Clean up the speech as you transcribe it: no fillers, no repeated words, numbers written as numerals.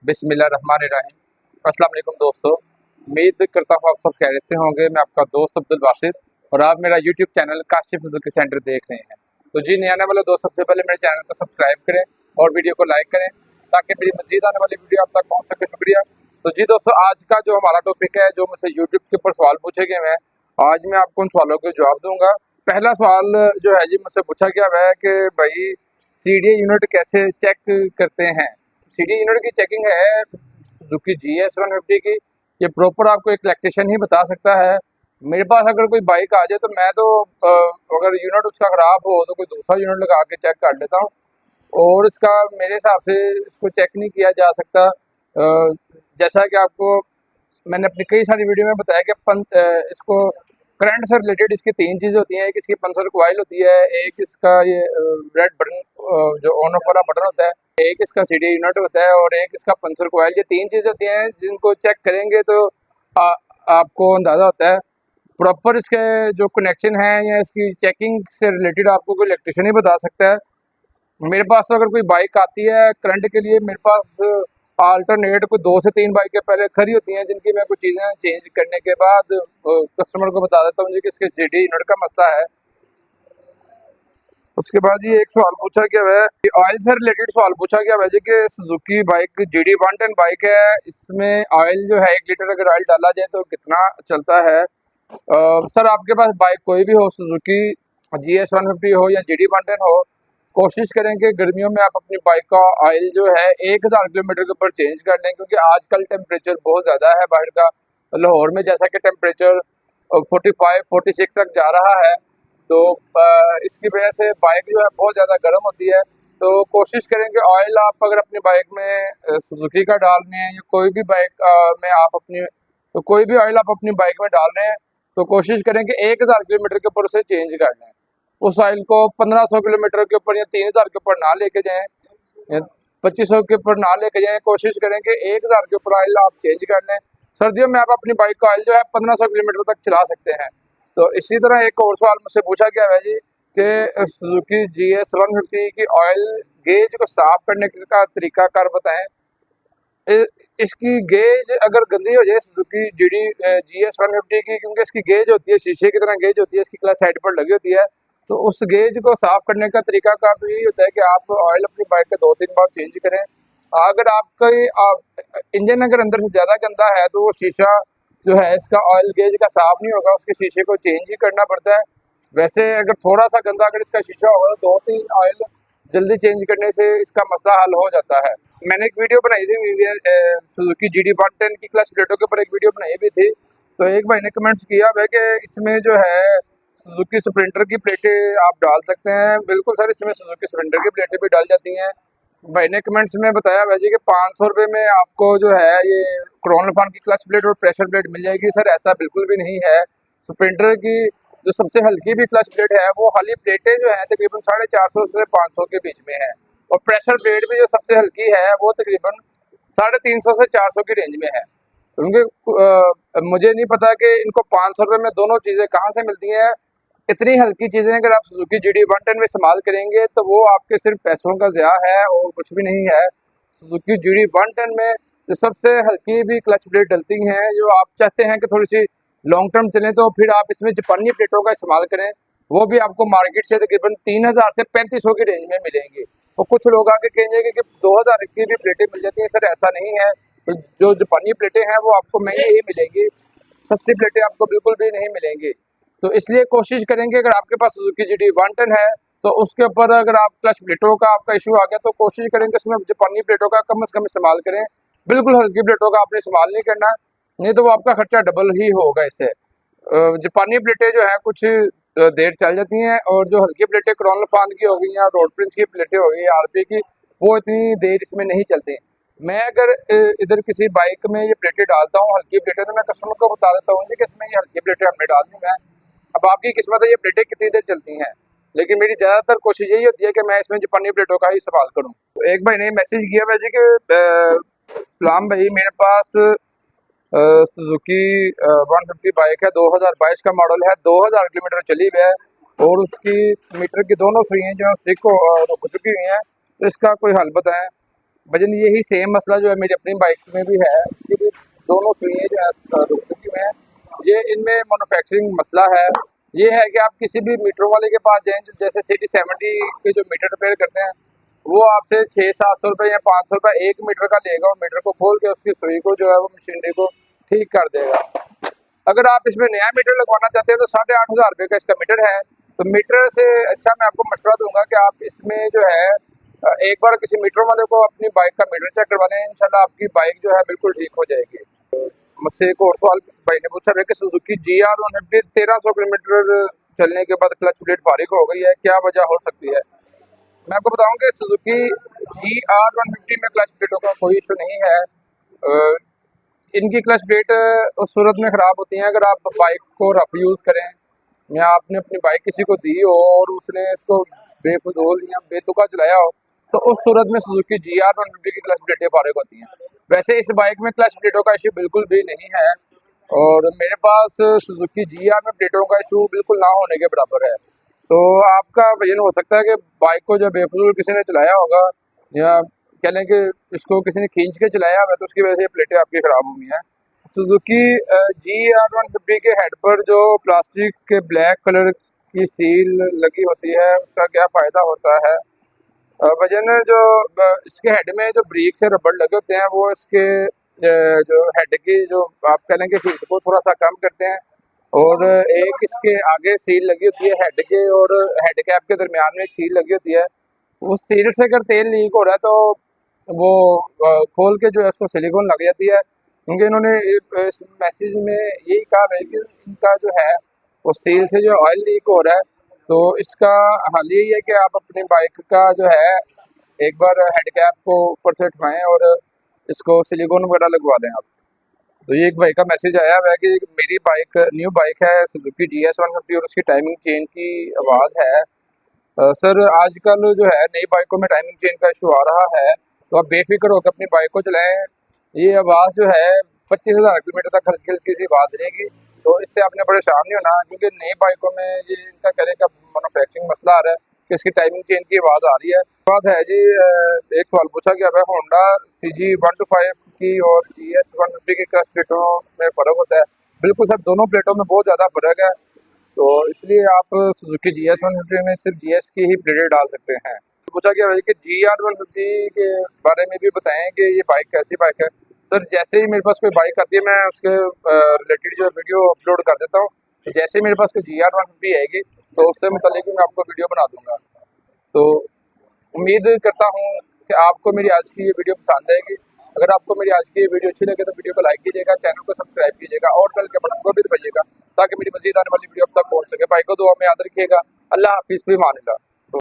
बिस्मिल्लाहिर्रहमानिर्रहीम। अस्सलाम वालेकुम दोस्तों, उम्मीद करता हूँ आप सब खैरियत से होंगे। मैं आपका दोस्त अब्दुल बासित और आप मेरा YouTube channel Kashif Suzuki centre देख रहे हैं। तो जी, नए आने वाले दोस्त सबसे पहले मेरे चैनल को सब्सक्राइब करें और वीडियो को लाइक करें ताकि मेरी मजीद आने वाली वीडियो आप तक पहुँच सके। शुक्रिया। तो जी दोस्तों, आज का जो हमारा टॉपिक है, जो मुझसे यूट्यूब के ऊपर सवाल पूछे गए हैं, आज मैं आपको उन सवालों के जवाब दूंगा। पहला सवाल जो है जी, मुझसे पूछा गया है कि भाई सीडीए यूनिट कैसे चेक करते हैं। सीडी यूनिट की चेकिंग है सुजुकी GS 150 की। ये प्रॉपर आपको एक इलेक्ट्रिशियन ही बता सकता है। मेरे पास अगर कोई बाइक आ जाए तो मैं तो अगर यूनिट उसका ख़राब हो तो कोई दूसरा यूनिट लगा के चेक कर लेता हूँ। और इसका मेरे हिसाब से इसको चेक नहीं किया जा सकता। जैसा कि आपको मैंने अपनी कई सारी वीडियो में बताया कि इसको करंट से रिलेटेड इसकी तीन चीज़ें होती हैं। एक इसकी पंचर कॉइल होती है, एक इसका ये रेड बटन जो ऑन ऑफ वाला बटन होता है, एक इसका सीडी यूनिट होता है और एक इसका पंचर कॉइल। ये तीन चीज़ें होती हैं जिनको चेक करेंगे तो आपको अंदाज़ा होता है प्रॉपर इसके जो कनेक्शन है या इसकी चेकिंग से रिलेटेड आपको कोई इलेक्ट्रिशियन ही बता सकता है। मेरे पास तो अगर कोई बाइक आती है करंट के लिए, मेरे पास अल्टरनेट कोई 2 से 3 बाइकें पहले खड़ी होती हैं जिनकी मैं कुछ चीज़ें चेंज करने के बाद कस्टमर को बता देता हूँ जी कि इसके सीडी यूनिट का मसला है। उसके बाद ये एक सवाल पूछा गया है कि ऑयल से रिलेटेड सवाल पूछा गया है जी कि सुजुकी बाइक GD 110 बाइक है, इसमें ऑयल जो है 1 लीटर अगर ऑयल डाला जाए तो कितना चलता है। सर, आपके पास बाइक कोई भी हो, सुजुकी GS 150 हो या GD 110 हो, कोशिश करें कि गर्मियों में आप अपनी बाइक का ऑयल जो है 1000 किलोमीटर के ऊपर चेंज कर लें, क्योंकि आजकल टेम्परेचर बहुत ज़्यादा है बाहर का। लाहौर में जैसा कि टेम्परेचर 45-46 तक जा रहा है, तो इसकी वजह से बाइक जो है बहुत ज़्यादा गर्म होती है। तो कोशिश करेंगे ऑयल आप अगर अपनी बाइक में सुजुकी का डाल रहे हैं या कोई भी बाइक में आप अपनी तो कोई भी ऑयल आप अपनी बाइक में डाल रहे हैं तो कोशिश करें कि 1000 किलोमीटर के ऊपर उसे चेंज कर लें। उस ऑयल को 1500 किलोमीटर के ऊपर या 3000 के ऊपर ना लेके जाएं या 2500 के ऊपर ना लेके जाएं। कोशिश करें कि 1000 के ऊपर ऑयल आप चेंज कर लें। सर्दियों में आप अपनी बाइक का ऑयल जो है 1500 किलोमीटर तक चला सकते हैं। तो इसी तरह एक और सवाल मुझसे पूछा गया है जी कि सुजुकी GS 150 की ऑयल गेज को साफ करने का तरीकाकार बताएं। इसकी गेज अगर गंदी हो जाए सुजुकी GS 150 की, क्योंकि इसकी गेज होती है शीशे की तरह गेज होती है, इसकी क्लच साइड पर लगी होती है, तो उस गेज को साफ करने का तरीकाकार तो यही होता है कि आप ऑयल अपनी बाइक का 2-3 बार चेंज करें। अगर आपका इंजन अगर अंदर से ज़्यादा गंदा है तो वो शीशा जो है इसका ऑयल गेज का साफ नहीं होगा, उसके शीशे को चेंज ही करना पड़ता है। वैसे अगर थोड़ा सा गंदा अगर इसका शीशा होगा तो 2-3 ऑयल जल्दी चेंज करने से इसका मसला हल हो जाता है। मैंने एक वीडियो बनाई थी सुजुकी GD 110 की क्लच प्लेटों के ऊपर, एक वीडियो बनाई भी थी। तो एक भाई ने कमेंट्स किया है कि इसमें जो है सुजुकी स्प्लेंडर की प्लेटें आप डाल सकते हैं। बिल्कुल सर, इसमें सुजुकी स्प्लेंडर की प्लेटें भी डाल जाती हैं। भाई ने कमेंट्स में बताया भाई जी कि 500 रुपये में आपको जो है ये क्रोनोफॉन की क्लच प्लेट और प्रेशर प्लेट मिल जाएगी। सर, ऐसा बिल्कुल भी नहीं है। स्प्लेंडर की जो सबसे हल्की भी क्लच प्लेट है वो खाली प्लेटें जो है तकरीबन 450 से 500 के बीच में है, और प्रेशर प्लेट भी जो सबसे हल्की है वो तकरीबन 350 से 400 की रेंज में है। क्योंकि मुझे नहीं पता कि इनको 500 रुपये में दोनों चीज़ें कहाँ से मिलती हैं। इतनी हल्की चीज़ें अगर आप सुजुकी GD 110 में इस्तेमाल करेंगे तो वो आपके सिर्फ पैसों का ज़िया है और कुछ भी नहीं है। सुजुकी GD 110 में जो सबसे हल्की भी क्लच प्लेट डलती हैं, जो आप चाहते हैं कि थोड़ी सी लॉन्ग टर्म चलें, तो फिर आप इसमें जापानी प्लेटों का इस्तेमाल करें। वो भी आपको मार्केट से तकरीबन 3000 से 3500 की रेंज में मिलेंगी। तो कुछ लोग आगे कहेंगे कि 2000 की भी प्लेटें मिल जाती हैं। सर, ऐसा नहीं है। तो जो जापानी प्लेटें हैं वो आपको महंगी ही मिलेंगी, सस्ती प्लेटें आपको बिल्कुल भी नहीं मिलेंगी। तो इसलिए कोशिश करेंगे अगर आपके पास सुजुकी GD 110 है तो उसके ऊपर अगर आप क्लच प्लेटों का आपका इशू आ गया तो कोशिश करेंगे उसमें जापानी प्लेटों का कम से कम इस्तेमाल करें। बिल्कुल हल्की प्लेटों का आपने इस्तेमाल नहीं करना, नहीं तो वो आपका खर्चा डबल ही होगा इससे। जापानी प्लेटें जो है कुछ देर चल जाती हैं, और जो हल्की प्लेटें क्रोनोफॉन की हो गई या रोड प्रिंस की प्लेटें हो गई RP की, वो इतनी देर इसमें नहीं चलती। मैं अगर इधर किसी बाइक में ये प्लेटें डालता हूँ हल्की प्लेटें, तो मैं कस्टमर को बता देता हूँ कि इसमें ये हल्की प्लेटें हमने डालनी है। अब आपकी किस्मत है ये प्लेटें कितनी देर चलती हैं, लेकिन मेरी ज़्यादातर कोशिश यही होती है कि मैं इसमें जापानी प्लेटों का ही इस्तेमाल करूँ। तो एक भाई ने मैसेज किया भाई जी कि सलाम भाई, मेरे पास सुजुकी 150 बाइक है, 2022 का मॉडल है, 2000 किलोमीटर चली हुई है और उसकी मीटर की दोनों सुइयाँ जो स्टिक हो चुकी हुई हैं, तो इसका कोई हल बताएं। वजन यही सेम मसला जो है मेरी अपनी बाइक में भी है, इसकी भी दोनों सुइयाँ जो है सुजुकी में है, ये इनमें मैन्युफैक्चरिंग मसला है। ये है कि आप किसी भी मीटर वाले के पास जाएँ, जैसे सिटी 70 के जो मीटर रिपेयर करते हैं, वो आपसे 600-700 रुपये या 500 रुपये 1 मीटर का लेगा, और मीटर को खोल के उसकी सुई को जो है वो मशीनरी को ठीक कर देगा। अगर आप इसमें नया मीटर लगवाना चाहते हैं तो 8,500 रुपये का इसका मीटर है। तो मीटर से अच्छा मैं आपको मशवरा दूंगा कि आप इसमें जो है एक बार किसी मीटर वाले को अपनी बाइक का मीटर चेक करवा लें, इंशाल्लाह आपकी बाइक जो है बिल्कुल ठीक हो जाएगी। मुझसे एक और सवाल भाई ने पूछा है कि सुजुकी GR150 1300 किलोमीटर चलने के बाद क्लच प्लेट फारिग हो गई है, क्या वजह हो सकती है? मैं आपको बताऊं कि सुजुकी GR150 में क्लच प्लेटों का कोई इशू नहीं है। इनकी क्लच प्लेट उस सूरत में ख़राब होती हैं अगर आप बाइक को रफ यूज़ करें, या आपने अपनी बाइक किसी को दी हो और उसने इसको बेफजूल या बेतुका चलाया हो, तो उस सूरत में सुजुकी GR150 की क्लच प्लेटें फारिग होती हैं। वैसे इस बाइक में क्लच प्लेटों का इशू बिल्कुल भी नहीं है, और मेरे पास सुजुकी GR में प्लेटों का इशू बिल्कुल ना होने के बराबर है। तो आपका वजन हो सकता है कि बाइक को जब बेफजूल किसी ने चलाया होगा, या कह लें कि इसको किसी ने खींच के चलाया हुआ, तो उसकी वजह से ये प्लेटें आपकी ख़राब हुई हैं। सुजुकी GR150 के हेड पर जो प्लास्टिक के ब्लैक कलर की सील लगी होती है, उसका क्या फ़ायदा होता है? वजन जो इसके हेड में जो ब्रेक से रबड़ लगे होते हैं, वो इसके जो हेड की जो आप कह लें कि हीट को थोड़ा सा कम करते हैं, और एक इसके आगे सील लगी होती है हेड के और हेड कैप के दरमियान में एक सील लगी होती है। उस सील से अगर तेल लीक हो रहा है तो वो खोल के जो है उसको सिलिकॉन लग जाती है। क्योंकि इन्होंने इस मैसेज में यही कहा है कि इनका जो है वो सील से जो ऑयल लीक हो रहा है, तो इसका हल यही है कि आप अपनी बाइक का जो है एक बार हेड कैप को ऊपर से उठवाएं और इसको सिलिकॉन वगैरह लगवा दें आप। तो ये एक भाई का मैसेज आया हुआ है कि मेरी बाइक न्यू बाइक है सुजुकी GS150 और उसकी टाइमिंग चेन की आवाज़ है। सर आजकल जो है नई बाइकों में टाइमिंग चेन का इशू आ रहा है, तो आप बेफिक्र होकर अपनी बाइक को चलाएं। ये आवाज़ जो है 25,000 किलोमीटर तक हल्की हल्की सी आवाज़ रहेगी, तो इससे आपने परेशान नहीं होना, क्योंकि नई बाइकों में ये इनका कहने का मैनुफैक्चरिंग मसला आ रहा है कि इसकी टाइमिंग चेन की आवाज़ आ रही है। बात है जी, एक सवाल पूछा गया है होंडा CG125 की और GS150 की क्लच प्लेटों में फ़र्क होता है? बिल्कुल सर, दोनों प्लेटों में बहुत ज़्यादा फ़र्क है, तो इसलिए आप सुजुकी GS150 में सिर्फ GS की ही प्लेटें डाल सकते हैं। पूछा गया है कि GR150 के बारे में भी बताएं कि ये बाइक कैसी बाइक है। सर जैसे ही मेरे पास कोई बाइक आती है मैं उसके रिलेटेड जो वीडियो अपलोड कर देता हूँ, तो जैसे ही मेरे पास कोई GR150 आएगी तो उससे मुतालिक मैं आपको वीडियो बना दूँगा। तो उम्मीद करता हूँ कि आपको मेरी आज की ये वीडियो पसंद आएगी। अगर आपको मेरी आज की ये वीडियो अच्छी लगे तो वीडियो को लाइक कीजिएगा, चैनल को सब्सक्राइब कीजिएगा और बेल के बटन को भी दबाइएगा, ताकि मेरी मज़ीद आने वाली वीडियो अब तक पहुँच सके। भाई को दुआ में याद रखिएगा। अल्लाह हाफिज़, भी मान अल्लाह।